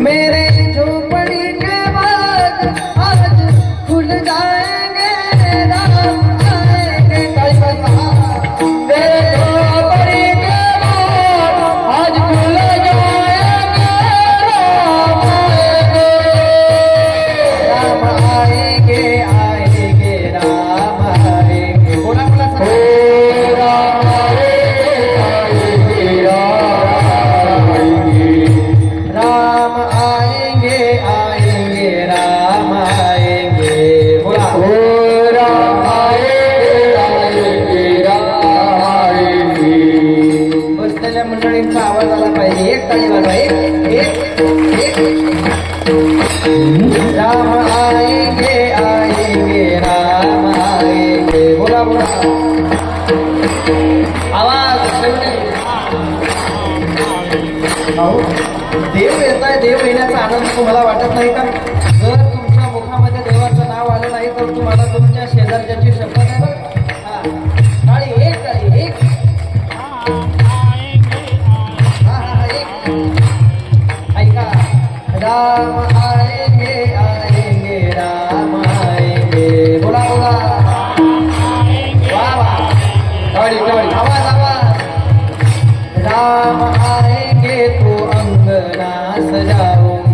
मेरे झोपड़ी के बाद आज खुल जाएंगे राम आएंगे मेरे झोपड़ी के बाद आज खुल जाएंगे राम आएंगे आएंगे राम आएंगे बोला बोला राम आएंगे आएंगे राम आएंगे बोला राम आएंगे राम आएंगे बसलेल्या मंडळींचा आवाज आला पाहिजे एक टाळी वाजवा एक राम आएंगे आएंगे राम आएंगे बोला बोला आवाज देव येत आहे देव येण्याचा आनंद तुम्हाला वाटत नाही का जर तुमच्या मुखामध्ये देवाचं नाव आलं नाही तर तुम्हाला तुमच्या शेजारच्याची शपथ आहे बरं टाळी एक ऐका राम आएंगे आएंगे राम आएंगे बोला बोला वा वा टाळी आवाज राम आएंगे तो अंगना सजाओ